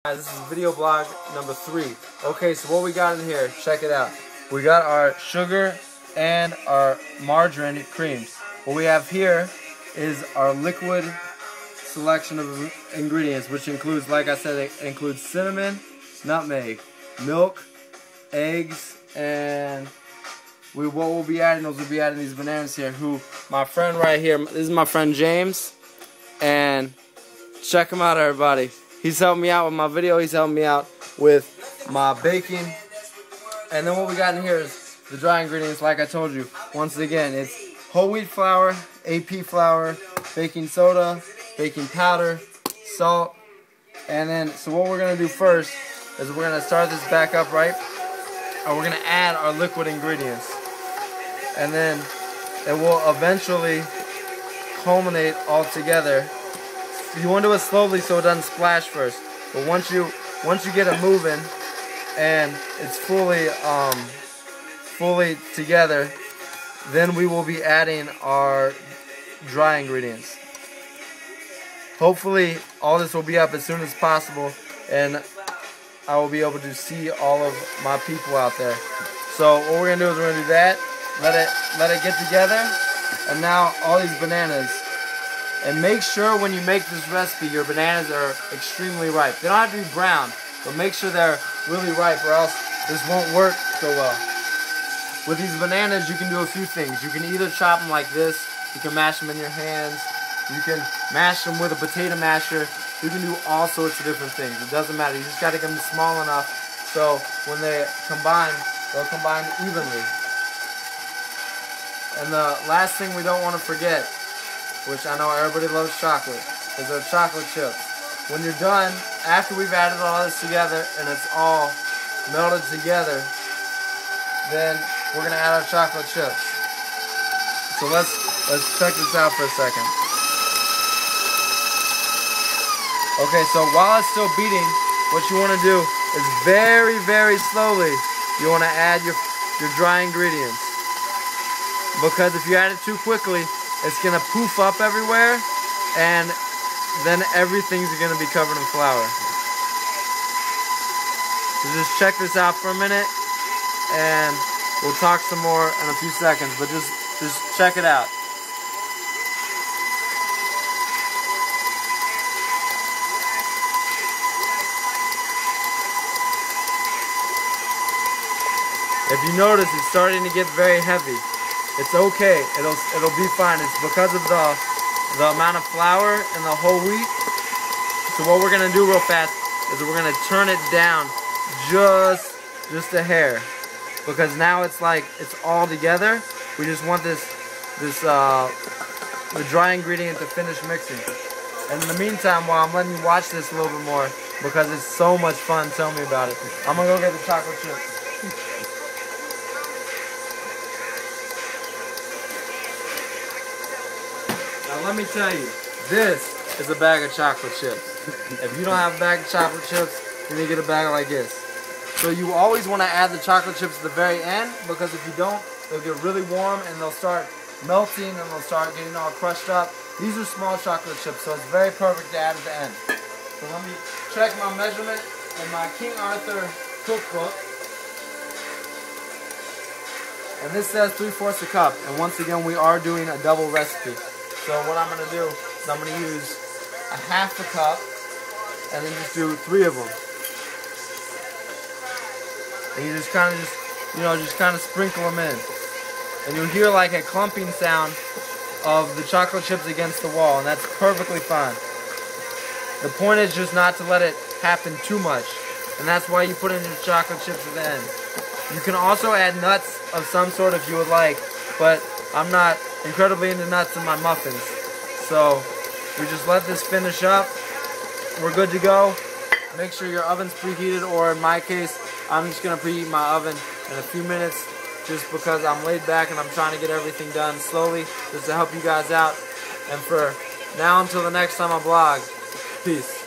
Guys, this is video blog number 3. Okay, so what we got in here, check it out. We got our sugar and our margarine creams. What we have here is our liquid selection of ingredients, which includes, like I said, it includes cinnamon, nutmeg, milk, eggs, and what we'll be adding, these bananas here, who my friend right here, this is my friend James, and check him out, everybody. He's helping me out with my video. He's helping me out with my baking. And then what we got in here is the dry ingredients, like I told you. Once again, it's whole wheat flour, AP flour, baking soda, baking powder, salt. And then, so what we're going to do first is we're going to start this back up, right? And we're going to add our liquid ingredients. And then it will eventually culminate all together. You want to do it slowly so it doesn't splash first. But once you get it moving and it's fully together, then we will be adding our dry ingredients. Hopefully all this will be up as soon as possible and I will be able to see all of my people out there. So what we're gonna do is we're gonna do that, let it get together, and now all these bananas. And make sure when you make this recipe, your bananas are extremely ripe. They don't have to be brown, but make sure they're really ripe or else this won't work so well. With these bananas, you can do a few things. You can either chop them like this, you can mash them in your hands, you can mash them with a potato masher, you can do all sorts of different things. It doesn't matter, you just got to get them small enough so when they combine, they'll combine evenly. And the last thing we don't want to forget, which I know everybody loves chocolate, is our chocolate chips. When you're done, after we've added all this together and it's all melted together, then we're gonna add our chocolate chips. So let's check this out for a second. Okay, so while it's still beating, what you want to do is very, very slowly, you want to add your dry ingredients. Because if you add it too quickly, it's going to poof up everywhere, and then everything's going to be covered in flour. So just check this out for a minute, and we'll talk some more in a few seconds, but just check it out. If you notice, it's starting to get very heavy. It's okay. It'll be fine. It's because of the amount of flour and the whole wheat. So what we're gonna do real fast is we're gonna turn it down just a hair, because now it's like it's all together. We just want the dry ingredient to finish mixing. And in the meantime, while I'm letting you watch this a little bit more, because it's so much fun, tell me about it. I'm gonna go get the chocolate chips. Now let me tell you, this is a bag of chocolate chips. If you don't have a bag of chocolate chips, you need to get a bag like this. So you always want to add the chocolate chips at the very end, because if you don't, they'll get really warm and they'll start melting and they'll start getting all crushed up. These are small chocolate chips, so it's very perfect to add at the end. So let me check my measurement in my King Arthur cookbook. And this says 3/4 a cup. And once again, we are doing a double recipe. So what I'm going to do is I'm going to use a 1/2 cup and then just do 3 of them. And you just kind of sprinkle them in. And you'll hear like a clumping sound of the chocolate chips against the wall, and that's perfectly fine. The point is just not to let it happen too much. And that's why you put in your chocolate chips at the end. You can also add nuts of some sort if you would like, but I'm not incredibly into nuts in my muffins. So we just let this finish up. We're good to go. Make sure your oven's preheated, or in my case, I'm just going to preheat my oven in a few minutes just because I'm laid back and I'm trying to get everything done slowly just to help you guys out. And for now until the next time I vlog, peace.